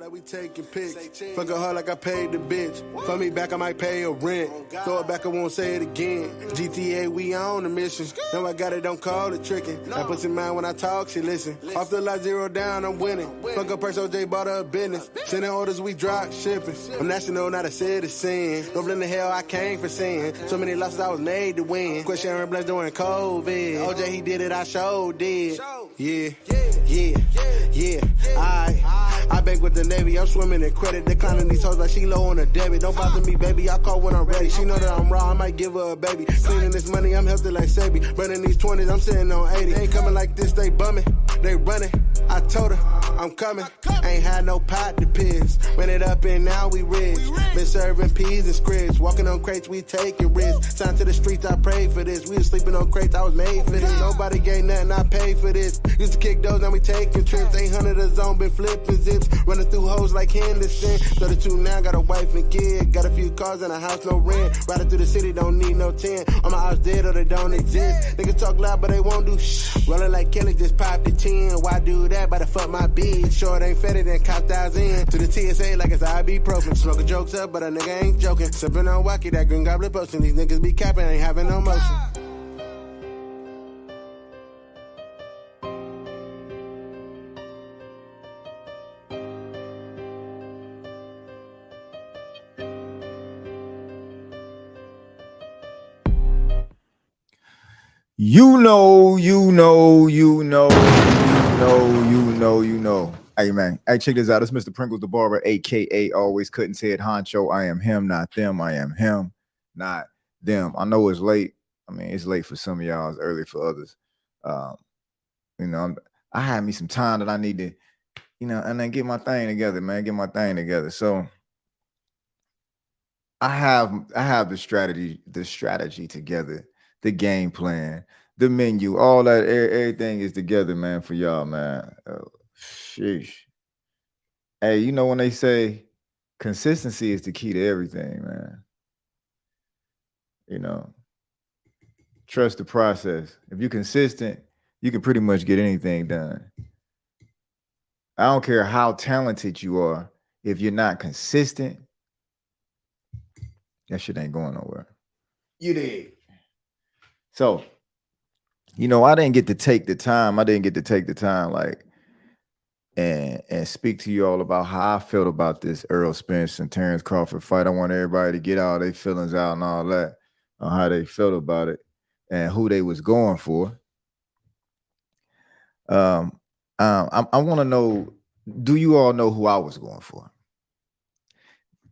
Like we taking pics. Fuck a her like I paid the bitch. For me back, I might pay a rent. Throw it back, I won't say it again. GTA, we on the mission. No, I got it, don't call it tricking. I put in mind when I talk, she listen. Off the lot, 0 down, I'm winning. Fuck a purse, OJ bought her a business. Sending orders, we drop shipping. I'm national, not a citizen. Dublin the hell, I came for sin. So many losses, I was made to win. Quit sharing bless during COVID. OJ, he did it, I sure did. Yeah, I bank with the Navy, I'm swimming in credit. Declining these hoes like she low on a debit. Don't bother me, baby, I call when I'm ready. She know that I'm raw, I might give her a baby. Cleaning this money, I'm healthy like Sabi. Burning these 20s, I'm sitting on 80. Ain't coming like this, they bumming, they running. I told her, I'm coming. Ain't had no pot to piss. Ran it up and now we rich. Been serving peas and scripts. Walking on crates, we taking risks. Signed to the streets, I prayed for this. We was sleeping on crates, I was made for this. Nobody gave nothing, I paid for this. Used to kick those, now we taking trips. 800 a zone, been flipping zips. Running through hoes like Henderson. 32 now, got a wife and kid. Got a few cars and a house, no rent. Riding through the city, don't need no 10. All my house dead or they don't exist. Niggas talk loud, but they won't do shh. Rolling like Kelly, just pop the 10. Why do that? By the fuck my bitch. Short ain't fetted and cop in. To the TSA like it's ibuprofen. Smoking jokes up, but a nigga ain't joking. Sipping on wacky, that green goblin posting. These niggas be capping, ain't having no motion. You know. Hey, man. Hey, check this out. It's Mr. Pringles the Barber, a.k.a. Always Couldn't Say It Honcho. I am him, not them. I am him, not them. I know it's late. I mean, it's late for some of y'all. It's early for others. I had me some time that I need to, and then get my thing together, man. Get my thing together. So I have the strategy together, the game plan, the menu, all that, everything is together, man, for y'all, man. Sheesh. Hey, when they say consistency is the key to everything, man. Trust the process. If you're consistent, you can pretty much get anything done. I don't care how talented you are. If you're not consistent, that shit ain't going nowhere. You did. So, I didn't get to take the time. Like, and speak to you all about how I felt about this Errol Spence and Tererance Crawford fight. I want everybody to get all their feelings out and all that on how they felt about it and who they was going for. I want to know, do you all know who I was going for?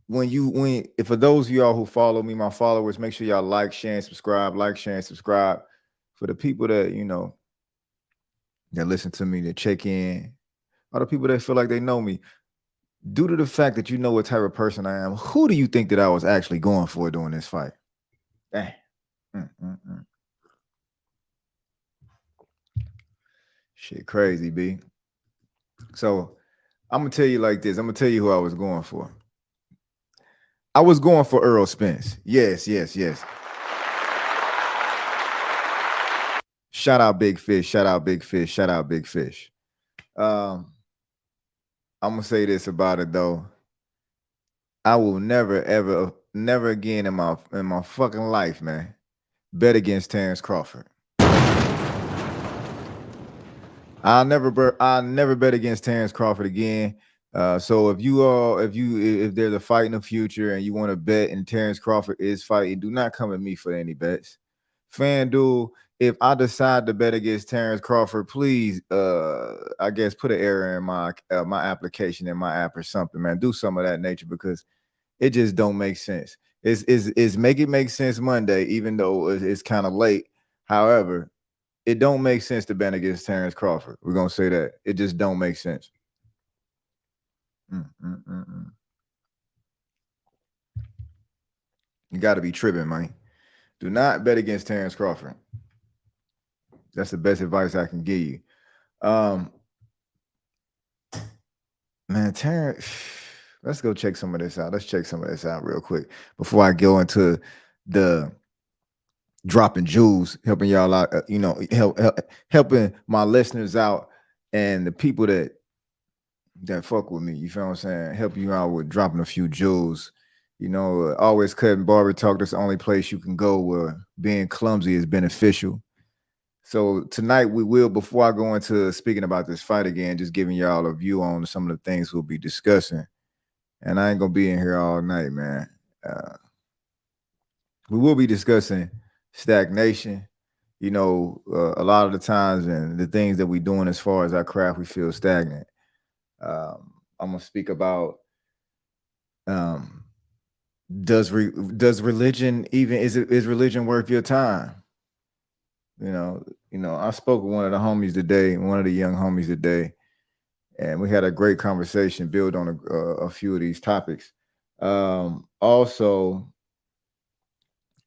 If for those of y'all who follow me, my followers, make sure y'all like, share, and subscribe. Like, share, and subscribe. For the people that, that listen to me, that check in, all the people that feel like they know me, due to the fact that you know what type of person I am, who do you think that I was actually going for during this fight? Dang. Shit crazy, B. So I'm going to tell you like this. I'm going to tell you who I was going for. I was going for Errol Spence. Yes. Shout out Big Fish. I'm gonna say this about it though. I will never again in my fucking life, man, bet against Tererance Crawford. I'll never bet against Tererance Crawford again. So if there's a fight in the future and you want to bet and Tererance Crawford is fighting, do not come at me for any bets. FanDuel, if I decide to bet against Tererance Crawford, please, I guess put an error in my application in my app or something, man. Do some of that nature because it just don't make sense. It's make it make sense Monday, even though it's kind of late. However, it don't make sense to bet against Tererance Crawford. We're gonna say that it just don't make sense. You got to be tripping, man. Do not bet against Tererance Crawford. That's the best advice I can give you. Man, Terrence, let's go check some of this out. Let's check some of this out real quick before I go into the dropping jewels, helping y'all out, helping my listeners out and the people that that fuck with me. You feel what I'm saying? Help you out with dropping a few jewels. Always cutting barber talk. That's the only place you can go where being clumsy is beneficial. So tonight we will, before I go into speaking about this fight again, just giving y'all a view on some of the things we'll be discussing. And I ain't gonna be in here all night, man. We will be discussing stagnation. A lot of the times and the things that we're doing as far as our craft, we feel stagnant. I'm gonna speak about um, does religion even is religion worth your time? I spoke with one of the homies today, one of the young homies today, and we had a great conversation, build on a few of these topics. Also,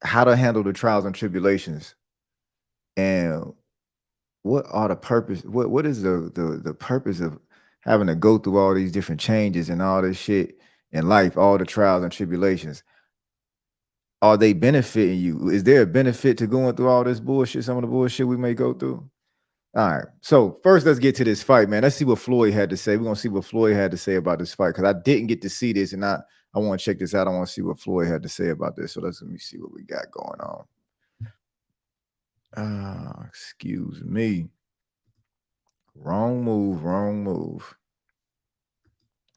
how to handle the trials and tribulations, and what are the purpose? What is the purpose of having to go through all these different changes and all this shit in life, all the trials and tribulations? Are they benefiting you? Is there a benefit to going through all this bullshit? Some of the bullshit we may go through. All right. So first, let's get to this fight, man. Let's see what Floyd had to say. We're gonna see what Floyd had to say about this fight because I didn't get to see this, and I want to check this out. I want to see what Floyd had to say about this. So let me see what we got going on. Excuse me. Wrong move. Wrong move.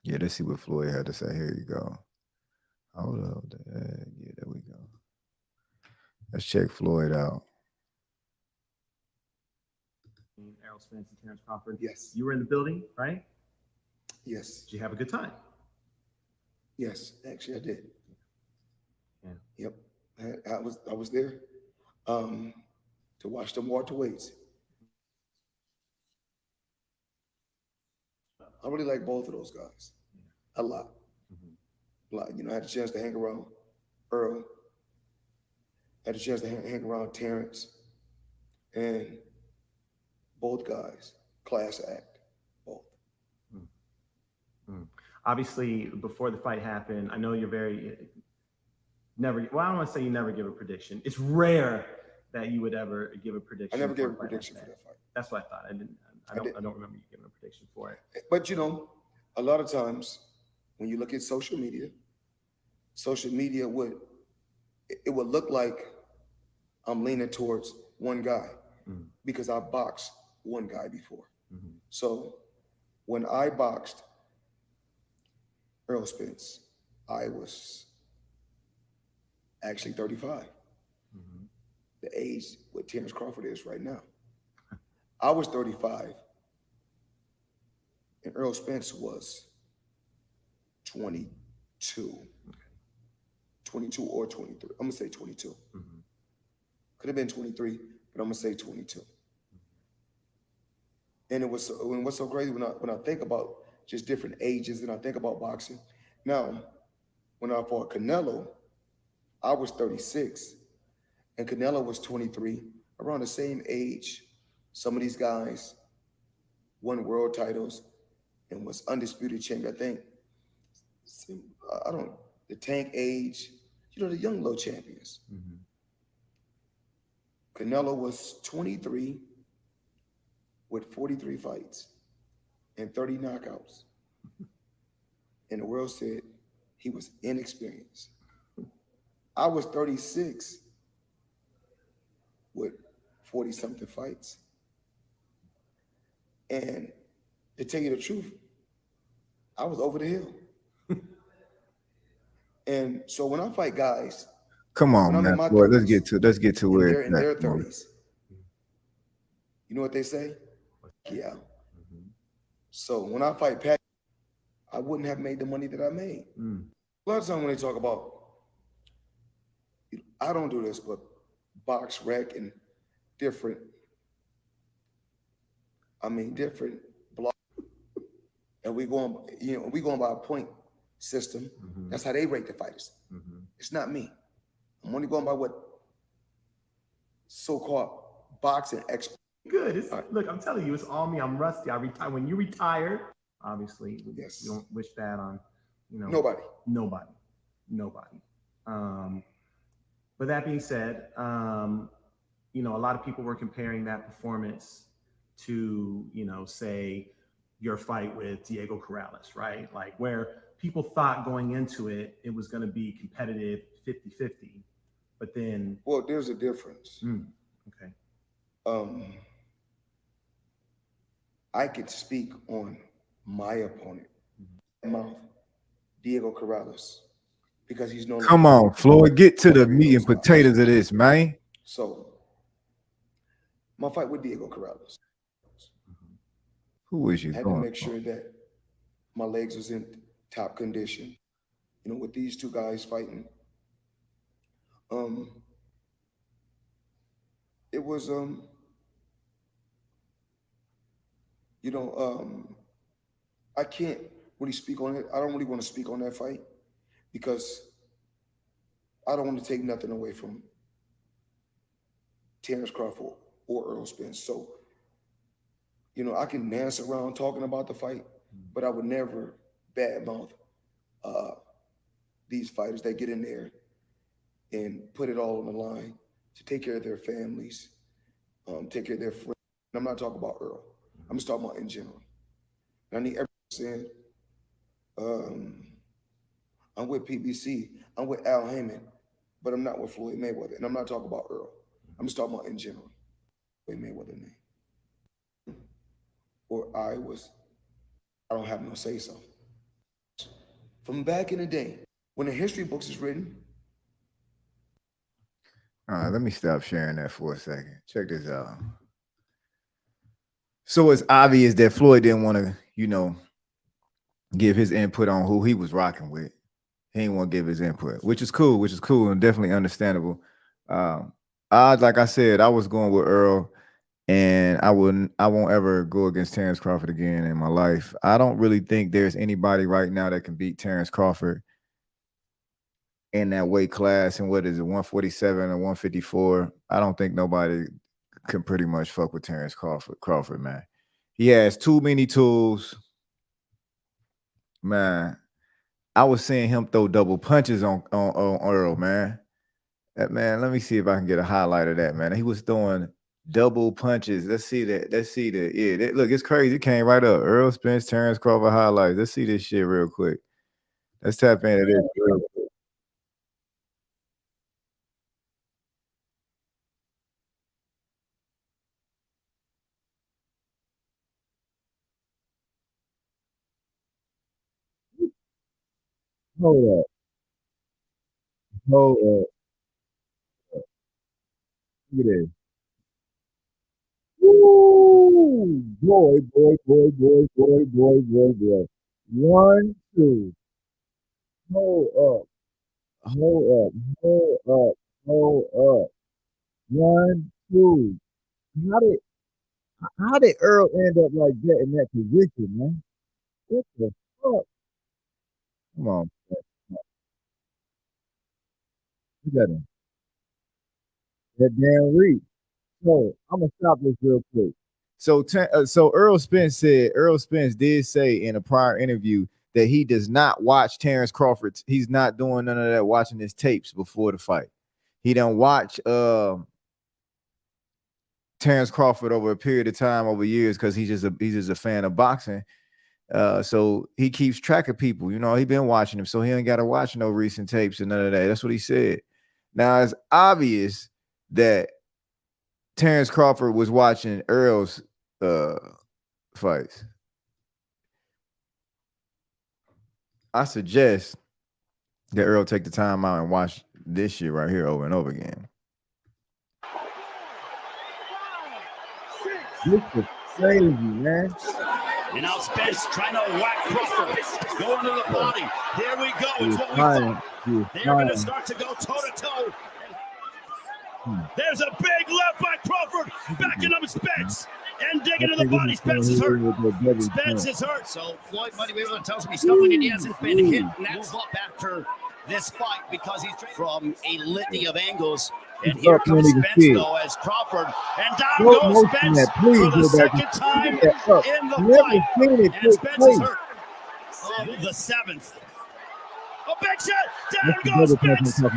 Yeah, let's see what Floyd had to say. Here you go. Hold up. Yeah, there we go. Let's check Floyd out. Errol Spence and Tererance Crawford. Yes. You were in the building, right? Yes. Did you have a good time? Yes, actually I did. Yeah. Yep. I was there to watch them welterweights. I really like both of those guys a lot. A lot. I had a chance to hang around Earl. Had a chance to hang around Terrence, and both guys, class act, both. Obviously, before the fight happened, I know you're never. Well, I don't want to say you never give a prediction. It's rare that you would ever give a prediction. I never gave a prediction for that fight. That's what I thought. I don't remember you giving a prediction for it. But a lot of times when you look at social media would look like I'm leaning towards one guy because I boxed one guy before. So when I boxed Errol Spence, I was actually 35. The age what Tererance Crawford is right now. I was 35 and Errol Spence was 22. 22 or 23. I'm gonna say 22. Could have been 23, but I'm gonna say 22. And what's so crazy when I think about just different ages and I think about boxing. Now, when I fought Canelo, I was 36 and Canelo was 23, around the same age. Some of these guys won world titles and was undisputed champion. I think, the Tank age, the young low champions. Canelo was 23 with 43 fights and 30 knockouts. And the world said he was inexperienced. I was 36 with 40-something fights. And to tell you the truth, I was over the hill. And so when I fight guys, come on, man. Boy, let's get to where they're in their 30s. You know what they say? Yeah. So when I fight Pat, I wouldn't have made the money that I made. A lot of times when they talk about, I don't do this, but box rec and different blocks. And we going by a point system. That's how they rate the fighters. It's not me. I'm only going by what so-called boxing experts. Good. Look, I'm telling you, it's all me. I'm rusty. I retired. When you retired, obviously, yes. You don't wish that on, nobody. But that being said, a lot of people were comparing that performance to, say, your fight with Diego Corrales, right? Like where people thought going into it, it was going to be competitive 50-50, but then. Well, there's a difference. Okay. I could speak on my opponent, mouth, Diego Corrales, because he's no longer. Come on, Floyd, get to the meat and potatoes of this, man. So, my fight with Diego Corrales. Who is you? I had to make sure that my legs was in top condition. You know, with these two guys fighting. It was I can't really speak on it. I don't really want to speak on that fight because I don't want to take nothing away from Tererance Crawford or Errol Spence. So, you know, I can dance around talking about the fight, but I would never badmouth these fighters that get in there and put it all on the line to take care of their families, take care of their friends. And I'm not talking about Earl. I'm just talking about in general. And I need everyone saying, I'm with PBC, I'm with Al Heyman, but I'm not with Floyd Mayweather. And I'm not talking about Earl. I'm just talking about in general. Floyd Mayweather name. Or I don't have no say so. From back in the day, when the history books is written. All right, let me stop sharing that for a second. Check this out. So it's obvious that Floyd didn't want to, give his input on who he was rocking with. He didn't want to give his input, which is cool and definitely understandable. Like I said, I was going with Earl, and I won't ever go against Tererance Crawford again in my life. I don't really think there's anybody right now that can beat Tererance Crawford in that weight class. And what is it, 147 or 154? I don't think nobody can pretty much fuck with Tererance Crawford, man. He has too many tools. Man, I was seeing him throw double punches on Earl, man. Man, let me see if I can get a highlight of that, man. He was throwing double punches. Let's see that. Yeah, look, it's crazy. It came right up. Errol Spence, Tererance Crawford highlights. Let's see this shit real quick. Let's tap into this real quick. Hold up. Look at this. Woo! Boy. 1, 2. Hold up. 1, 2. How did Earl end up like that in that position, man? What the fuck? Come on. Look at him. That damn reach. So I'm gonna stop this real quick. So Errol Spence did say in a prior interview that he does not watch Tererance Crawford. He's not doing none of that, watching his tapes before the fight. He don't watch Tererance Crawford over a period of time, over years, because he's just a fan of boxing. So he keeps track of people. He been watching him, so he ain't got to watch no recent tapes and none of that. That's what he said. Now it's obvious that Tererance Crawford was watching Earl's fights. I suggest that Earl take the time out and watch this shit right here over and over again. This is crazy, man. And now Spence trying to whack Crawford. Going to the body. Here we go. It's what we thought. They're going to start to go toe-to-toe. There's a big left by Crawford. Backing up Spence. And digging to the body. Spence is hurt. Spence is hurt. So Floyd might be able to tell us he's stumbling and he hasn't been hit. And that's up after this fight because he's from a litany of angles. And here comes Spence, though, as Crawford. And down goes Spence for the second time in the fight. And Spence is hurt. The 7th. A big shot. Down goes Spence for the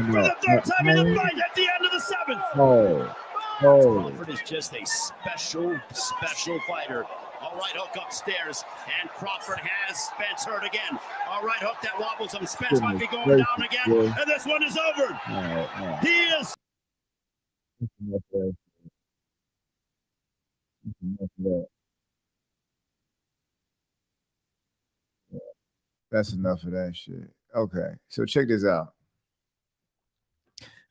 3rd time in the fight at the end of the 7th. Crawford is just a special fighter. All right, hook upstairs, and Crawford has Spence hurt again. All right, hook that wobbles him. Spence might be going down again, and this one is over. He is. That's enough of that shit. Okay, so check this out.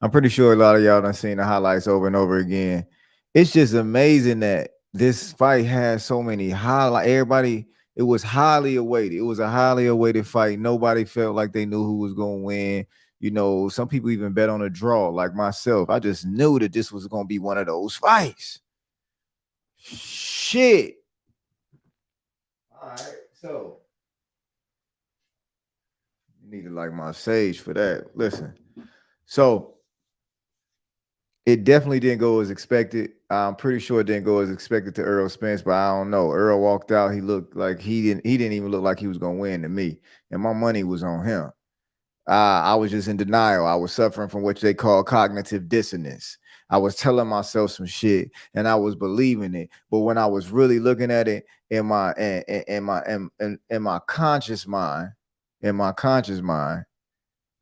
I'm pretty sure a lot of y'all done seen the highlights over and over again. It's just amazing that this fight has so many highlights. Everybody, it was highly awaited. It was a highly awaited fight. Nobody felt like they knew who was going to win. You know, some people even bet on a draw, like myself. I just knew that this was going to be one of those fights. Shit. All right, so you need to like my sage for that. Listen, so it definitely didn't go as expected. I'm pretty sure it didn't go as expected to Errol Spence, but I don't know. Errol walked out. He looked like he didn't even look like he was gonna win to me, and my money was on him. I was just in denial. I was suffering from what they call cognitive dissonance. I was telling myself some shit and I was believing it. But when I was really looking at it in my conscious mind,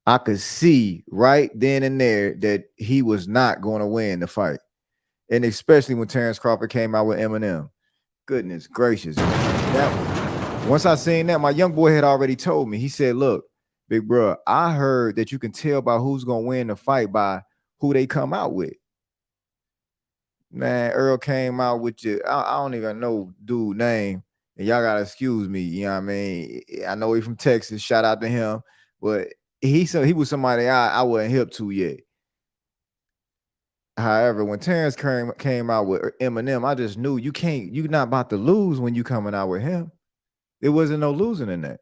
I could see right then and there that he was not going to win the fight. And especially when Tererance Crawford came out with Eminem. Goodness gracious. Once I seen that, my young boy had already told me. He said, look, big bro, I heard that you can tell by who's going to win the fight by who they come out with. Man, Earl came out with I don't even know dude's name. And y'all got to excuse me. You know what I mean? I know he's from Texas. Shout out to him. But he was somebody I wasn't hip to yet. However, when Tererance came out with Eminem, I just knew you're not about to lose when you coming out with him. There wasn't no losing in that.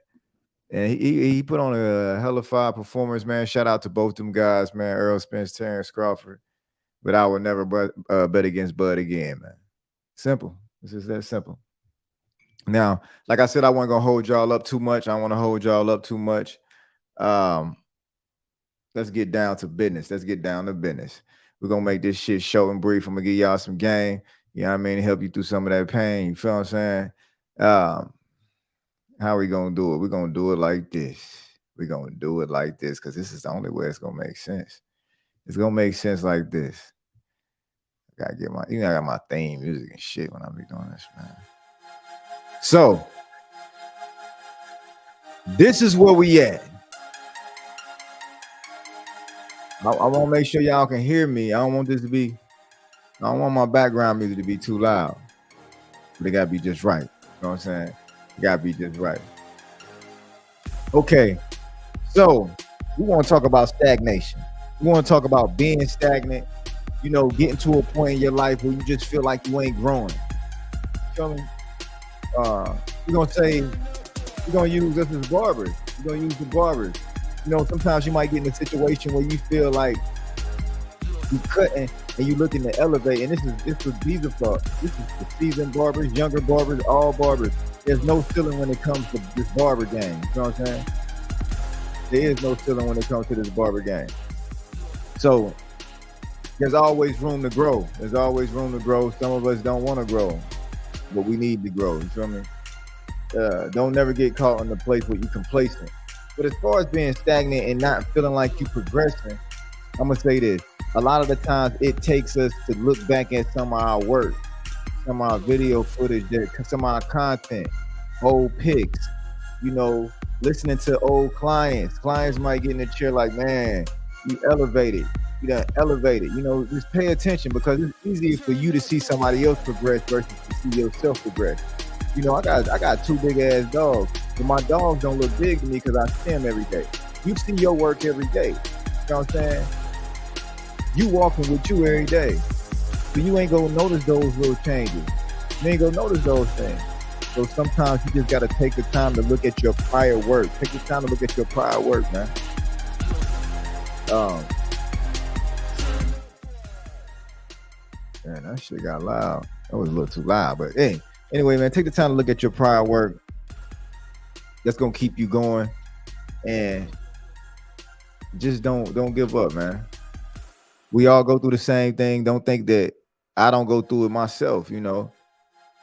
And he put on a hell of a performance, man. Shout out to both them guys, man. Errol Spence, Tererance Crawford. But I would never bet against Bud again, man. Simple. This is that simple. Now, like I said, I wasn't gonna hold y'all up too much. I don't want to hold y'all up too much. Let's get down to business. We're gonna make this shit short and brief. I'm gonna give y'all some game. You know what I mean? Help you through some of that pain. You feel what I'm saying? How we gonna do it? We're gonna do it like this. Because this is the only way it's gonna make sense. It's gonna make sense like this. I gotta get I got my theme music and shit when I be doing this, man. So this is where we at. I want to make sure y'all can hear me. I don't want my background music to be too loud. But it gotta be just right. You know what I'm saying? It gotta be just right. Okay, so we want to talk about stagnation. We want to talk about being stagnant, you know, getting to a point in your life where you just feel like you ain't growing. You feel me? We're gonna use this as barbers. We're gonna use the barbers. You know, sometimes you might get in a situation where you feel like you cutting and you looking to elevate. And these are the seasoned barbers, younger barbers, all barbers. There's no ceiling when it comes to this barber game. You know what I'm saying? There is no ceiling when it comes to this barber game. So there's always room to grow. Some of us don't want to grow, but we need to grow. You feel me? Don't never get caught in the place where you're complacent. But as far as being stagnant and not feeling like you're progressing, I'm going to say this. A lot of the times it takes us to look back at some of our work, some of our video footage, some of our content, old pics, you know, listening to old clients. Clients might get in the chair like, man, you elevated. You done elevated. You know, just pay attention because it's easier for you to see somebody else progress versus to see yourself progress. You know, I got two big ass dogs, but my dogs don't look big to me because I see them every day. You see your work every day. You know what I'm saying? You walking with you every day. So you ain't gonna notice those little changes. You ain't gonna notice those things. So sometimes you just gotta take the time to look at your prior work. Take the time to look at your prior work, man. Man, that shit got loud. That was a little too loud, but hey. Anyway, man, take the time to look at your prior work. That's gonna keep you going, and just don't give up, man. We all go through the same thing. Don't think that I don't go through it myself. You know,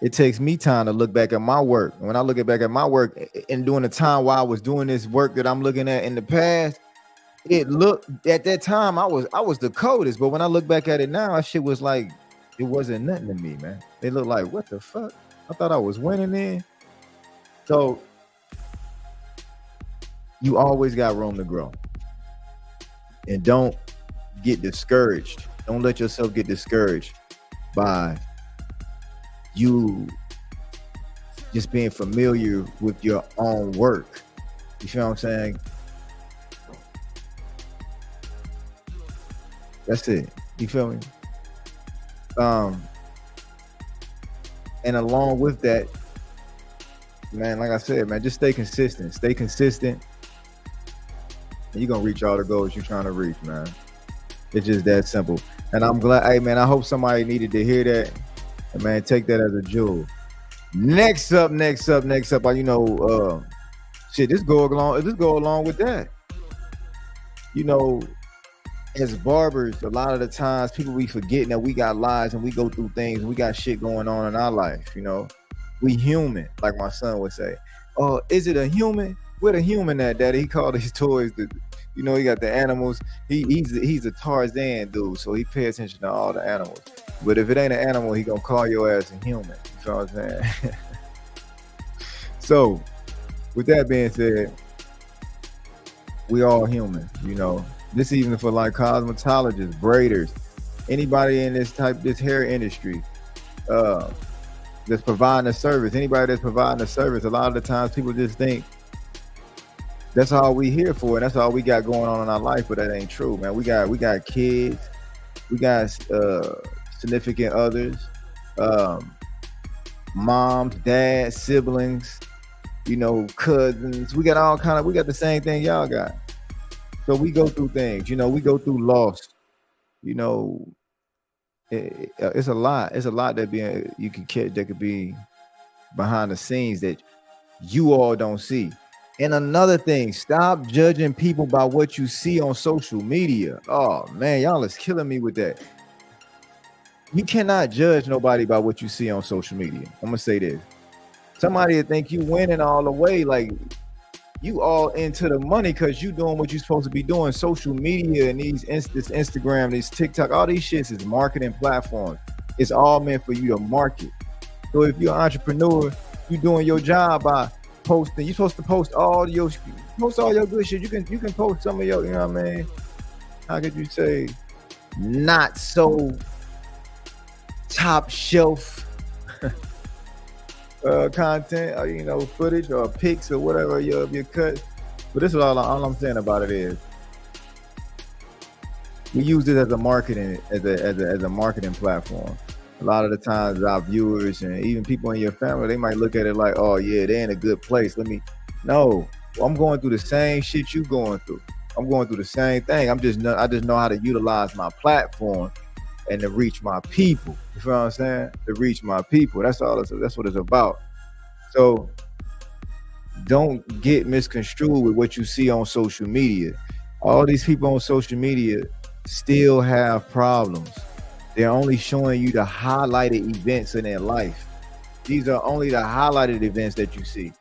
it takes me time to look back at my work. And when I look back at my work and during the time while I was doing this work that I'm looking at in the past, it looked at that time I was the coldest. But when I look back at it now, that shit was like, it wasn't nothing to me, man. It looked like, what the fuck? I thought I was winning then. So you always got room to grow. And don't get discouraged. Don't let yourself get discouraged by you just being familiar with your own work. You feel what I'm saying? That's it. You feel me? And along with that, man, like I said, man, just stay consistent. Stay consistent. And you're gonna reach all the goals you're trying to reach, man. It's just that simple. And I'm glad, hey man, I hope somebody needed to hear that. And man, take that as a jewel. Next up, you know, shit, this go along with that. You know, as barbers, a lot of the times people be forgetting that we got lives and we go through things. We got shit going on in our life, you know. We human, like my son would say. Oh, is it a human? Where the human at, Daddy? He called his toys the, you know, he got the animals. He's a Tarzan dude, so he pay attention to all the animals. But if it ain't an animal, he gonna call your ass a human. You know what I'm saying? So, with that being said, we all human, you know. This even for like cosmetologists, braiders, anybody in this hair industry that's providing a service, anybody that's providing a service, a lot of the times people just think that's all we here for and that's all we got going on in our life, but that ain't true, man. We got kids, we got significant others, moms, dads, siblings, you know, cousins. We got the same thing y'all got. So we go through things, you know, we go through loss, you know, it's a lot that you can catch that could be behind the scenes that you all don't see. And another thing, stop judging people by what you see on social media. Oh man, y'all is killing me with that. You cannot judge nobody by what you see on social media. I'm gonna say this. Somebody will think you winning all the way, like you all into the money because you doing what you're supposed to be doing. Social media and this Instagram, these TikTok, all these shits is marketing platforms. It's all meant for you to market. So if you're an entrepreneur, you're doing your job by posting. You're supposed to post all your good shit. You can post some of your, you know what I mean? How could you say not so top shelf content, or, you know, footage or pics or whatever your cut. But this is all I'm saying about it is we use it as a marketing platform. A lot of the times our viewers and even people in your family, they might look at it like, oh yeah, they're in a good place. No, I'm going through the same shit you going through. I'm going through the same thing. I just know how to utilize my platform and to reach my people. You feel what I'm saying? To reach my people. That's what it's about. So don't get misconstrued with what you see on social media. All these people on social media still have problems. They're only showing you the highlighted events in their life. These are only the highlighted events that you see.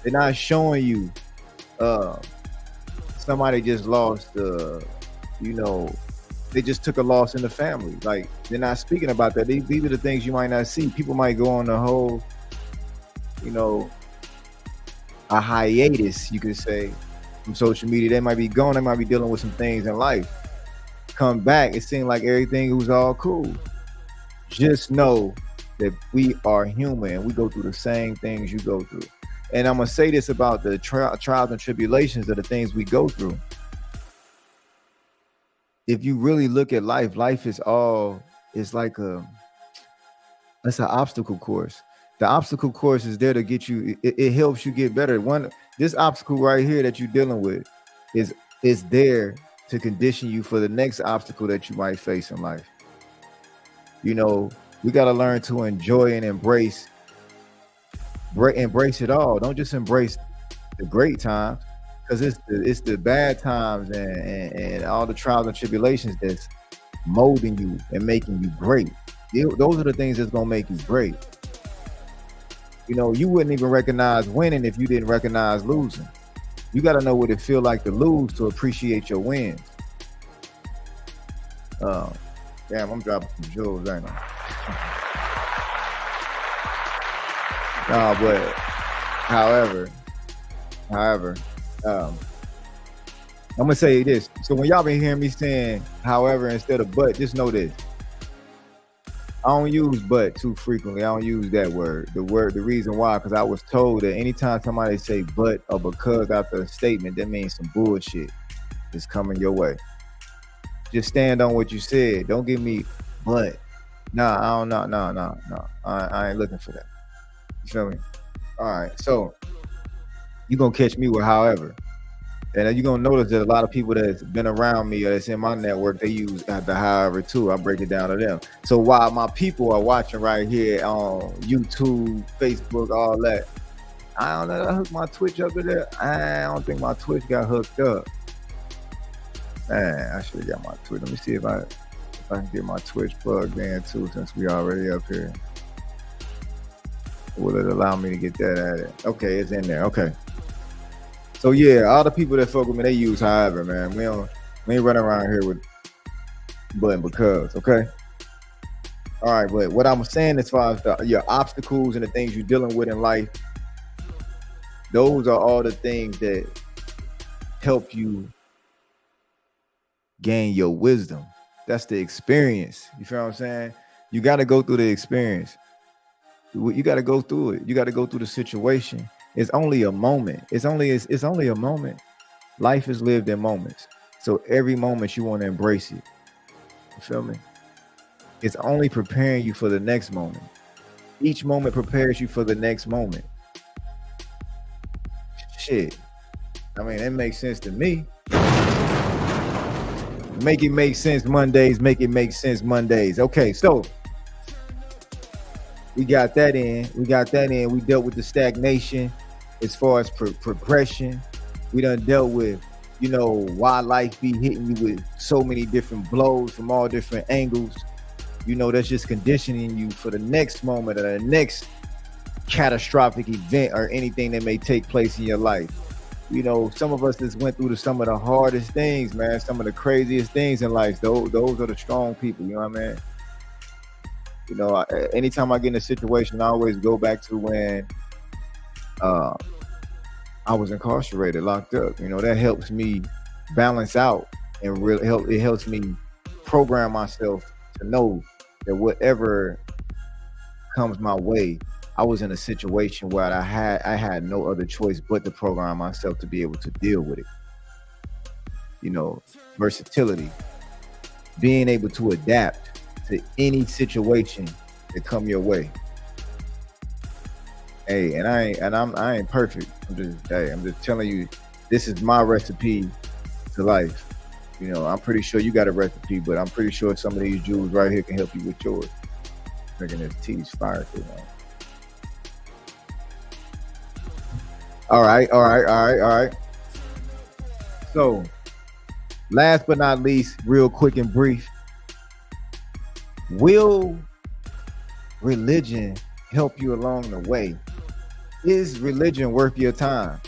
They're not showing you somebody just lost, you know, they just took a loss in the family. Like, they're not speaking about that. These are the things you might not see. People might go on the whole, you know, a hiatus, you could say, from social media. They might be gone. They might be dealing with some things in life. Come back, it seemed like everything was all cool. Just know that we are human and we go through the same things you go through. And I'm going to say this about the trials and tribulations of the things we go through. If you really look at life is like it's an obstacle course. The obstacle course is there to get you, it helps you get better. This obstacle right here that you're dealing with is there to condition you for the next obstacle that you might face in life. You know, we got to learn to enjoy and embrace it all. Don't just embrace the great times, because it's the bad times and all the trials and tribulations that's molding you and making you great. Those are the things that's gonna make you great. You know, you wouldn't even recognize winning if you didn't recognize losing. You got to know what it feel like to lose to appreciate your wins. Damn, I'm dropping some jewels, ain't I? No, but however, I'm gonna say this. So when y'all been hearing me saying however instead of but, just know this. I don't use but too frequently. I don't use that word. The reason why, because I was told that anytime somebody say but or because after a statement, that means some bullshit is coming your way. Just stand on what you said. Don't give me but. Nah, I don't know. No. I ain't looking for that. You feel me? All right. So you're gonna catch me with however. And you're gonna notice that a lot of people that's been around me or that's in my network, they use the however too. I break it down to them. So while my people are watching right here on YouTube, Facebook, all that, I don't know. I hooked my Twitch up to there. I don't think my Twitch got hooked up. Man, I should have got my Twitch. Let me see if I can get my Twitch plugged in too, since we already up here. Will it allow me to get that added? Okay, it's in there. Okay. So yeah, all the people that fuck with me, they use however, man. We ain't running around here with but and because, okay? All right, but what I'm saying as far as your obstacles and the things you're dealing with in life, those are all the things that help you gain your wisdom. That's the experience. You feel what I'm saying? You got to go through the experience. You got to go through it. You got to go through the situation. It's only a moment. It's only a moment. Life is lived in moments. So every moment you want to embrace it. You feel me? It's only preparing you for the next moment. Each moment prepares you for the next moment. Shit. I mean, it makes sense to me. Make it make sense Mondays. Make it make sense Mondays. Okay, so we got that in. We dealt with the stagnation as far as progression. We done dealt with, you know, why life be hitting you with so many different blows from all different angles. You know, that's just conditioning you for the next moment or the next catastrophic event or anything that may take place in your life. You know, some of us just went through some of the hardest things, man, some of the craziest things in life. Those are the strong people, you know what I mean? You know, anytime I get in a situation, I always go back to when I was incarcerated, locked up. You know, that helps me balance out and it helps me program myself to know that whatever comes my way, I was in a situation where I had no other choice but to program myself to be able to deal with it. You know, versatility, being able to adapt to any situation that come your way. Hey, and I ain't perfect. I'm just telling you, this is my recipe to life. You know, I'm pretty sure you got a recipe, but I'm pretty sure some of these jewels right here can help you with yours. Making this tea's fire through, man. All right. So, last but not least, real quick and brief, will religion help you along the way? Is religion worth your time?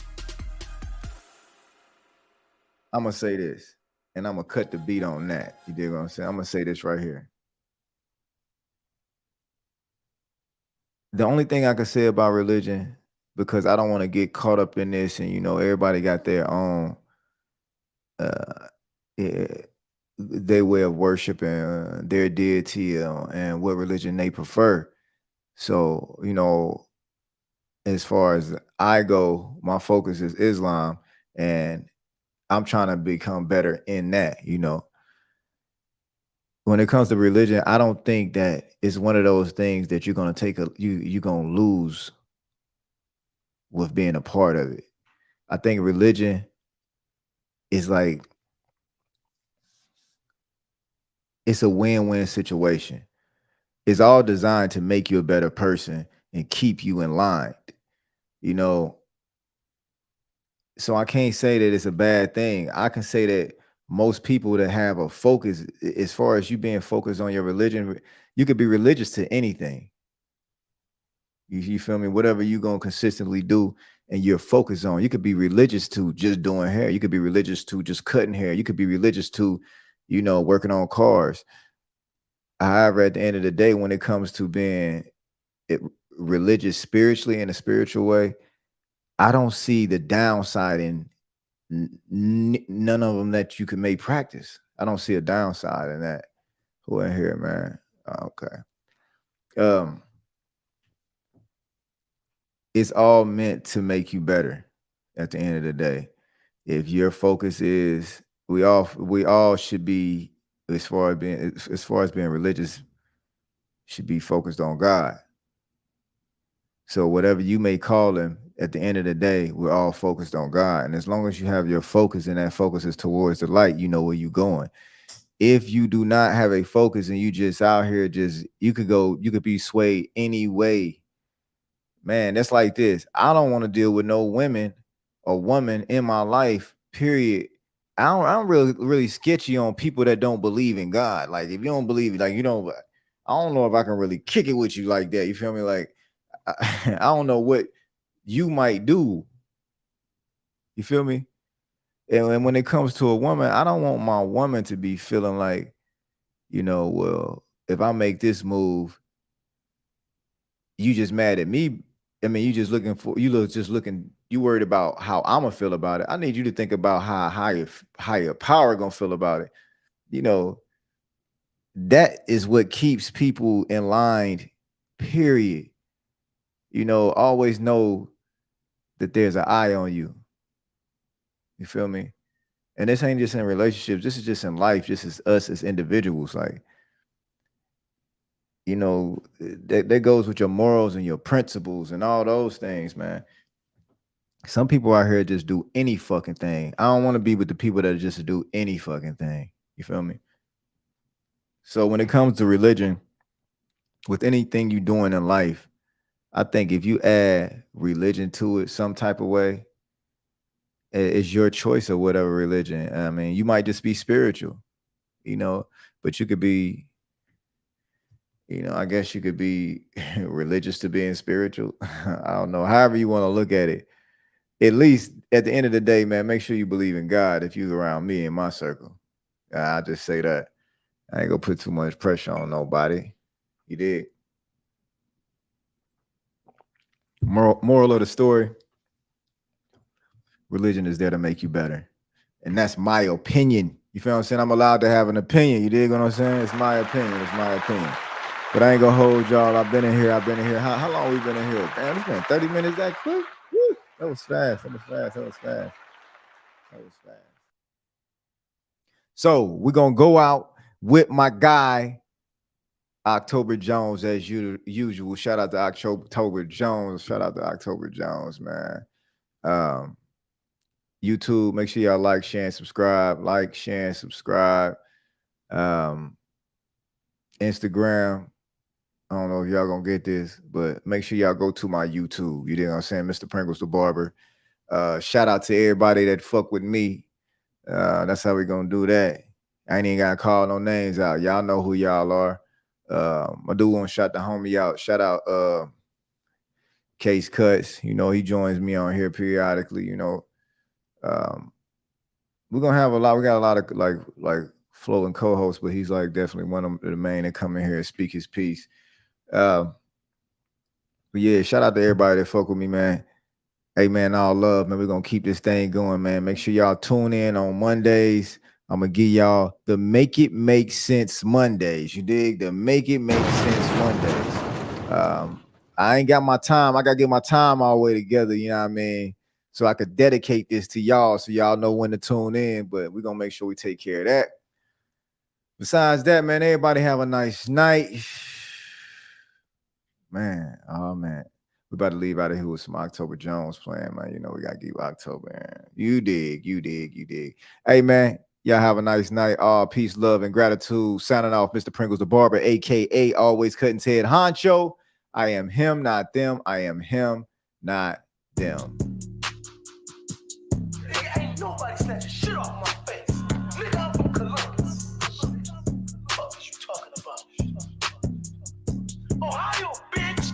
I'm going to say this, and I'm going to cut the beat on that. You dig what I'm saying? I'm going to say this right here. The only thing I can say about religion, because I don't want to get caught up in this, and, you know, everybody got their own their way of worshiping their deity and what religion they prefer. So, you know, as far as I go, my focus is Islam, and I'm trying to become better in that. You know, when it comes to religion, I don't think that it's one of those things that you're gonna you're gonna lose with being a part of it. I think religion is like, it's a win-win situation. It's all designed to make you a better person and keep you in line. You know, so I can't say that it's a bad thing. I can say that most people that have a focus, as far as you being focused on your religion, you could be religious to anything. You feel me? Whatever you gonna consistently do and you're focused on. You could be religious to just doing hair. You could be religious to just cutting hair. You could be religious to, working on cars. However, at the end of the day, when it comes to being religious spiritually in a spiritual way, I don't see the downside in none of them that you can make practice. I don't see a downside in that. Who in here, man? Okay. It's all meant to make you better at the end of the day. If your focus is, we all should be, as far as being religious, should be focused on God. So whatever you may call him, at the end of the day, we're all focused on God. And as long as you have your focus and that focus is towards the light, you know where you're going. If you do not have a focus and you just out here, you could be swayed any way. Man, that's like this. I don't want to deal with no women or woman in my life, period. I'm really sketchy on people that don't believe in God. Like, if you don't believe, like, I don't know if I can really kick it with you like that. You feel me? Like, I don't know what you might do. You feel me? And when it comes to a woman, I don't want my woman to be feeling like, well, if I make this move, you just mad at me. I mean, you worried about how I'm gonna feel about it. I need you to think about how higher power gonna feel about it. That is what keeps people in line, period. Always know that there's an eye on you. You feel me? And this ain't just in relationships. This is just in life. This is us as individuals. Like, that goes with your morals and your principles and all those things, man. Some people out here just do any fucking thing. I don't want to be with the people that just do any fucking thing. You feel me? So when it comes to religion, with anything you're doing in life, I think if you add religion to it some type of way, it's your choice of whatever religion. I mean, you might just be spiritual, but you could be, I guess you could be religious to being spiritual. I don't know. However you want to look at it. At least at the end of the day, man, make sure you believe in God if you're around me in my circle. I'll just say that. I ain't gonna put too much pressure on nobody. You dig? Moral of the story: religion is there to make you better. And that's my opinion. You feel what I'm saying? I'm allowed to have an opinion. You dig what I'm saying? It's my opinion. But I ain't gonna hold y'all. I've been in here. How long we been in here? Damn, it's been 30 minutes that quick. Woo. That was fast. So we're gonna go out with my guy, October Jones, as usual. Shout out to October Jones, man. YouTube, make sure y'all like, share, and subscribe. Instagram, I don't know if y'all gonna get this, but make sure y'all go to my YouTube. You know what I'm saying? Mr. Pringles the Barber. Shout out to everybody that fuck with me. That's how we gonna do that. I ain't even gotta call no names out. Y'all know who y'all are. I do want to shout the homie out. Shout out Case Cuts. He joins me on here periodically. We're gonna have a lot. We got a lot of like floating co-hosts, but he's like definitely one of the main that come in here and speak his piece. But yeah, shout out to everybody that fuck with me, man. Hey man, all love, man. We're gonna keep this thing going, man. Make sure y'all tune in on Mondays. I'm gonna give y'all the Make It Make Sense Mondays. You dig? The Make It Make Sense Mondays. I ain't got my time. I gotta get my time all the way together, you know what I mean? So I could dedicate this to y'all so y'all know when to tune in, but we're gonna make sure we take care of that. Besides that, man, everybody have a nice night. Man, oh man. We about to leave out of here with some October Jones playing, man. We gotta give October. Man. You dig. Hey man, y'all have a nice night. All peace, love, and gratitude. Signing off, Mr. Pringles the Barber, aka Always Cutting Head Honcho. I am him, not them. I am him, not them. Nigga, ain't nobody snatching shit off my face. Nigga, I'm from Columbus. What is you talking about? Ohio, bitch.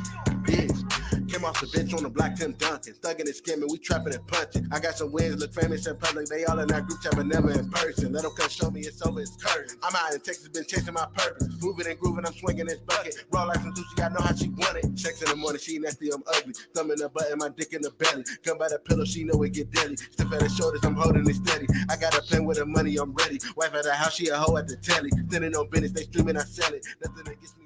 Came off the bench on the block, Tim Duncan. Thugging and skimming, we trapping and punching. I got some wins, look famous in public. They all in that group chat, but never in person. Let them come show me it's over, it's curtains. I'm out in Texas, been chasing my purpose. Moving and grooving, I'm swinging this bucket. Raw like some sushi, I know how she want it. Checks in the morning, she nasty, I'm ugly. Thumbing the button, my dick in the belly. Come by the pillow, she know it get deadly. Stiff at the shoulders, I'm holding it steady. I got a plan with the money, I'm ready. Wife at the house, she a hoe at the telly. Standing on business, they streaming, I sell it. Nothing against me.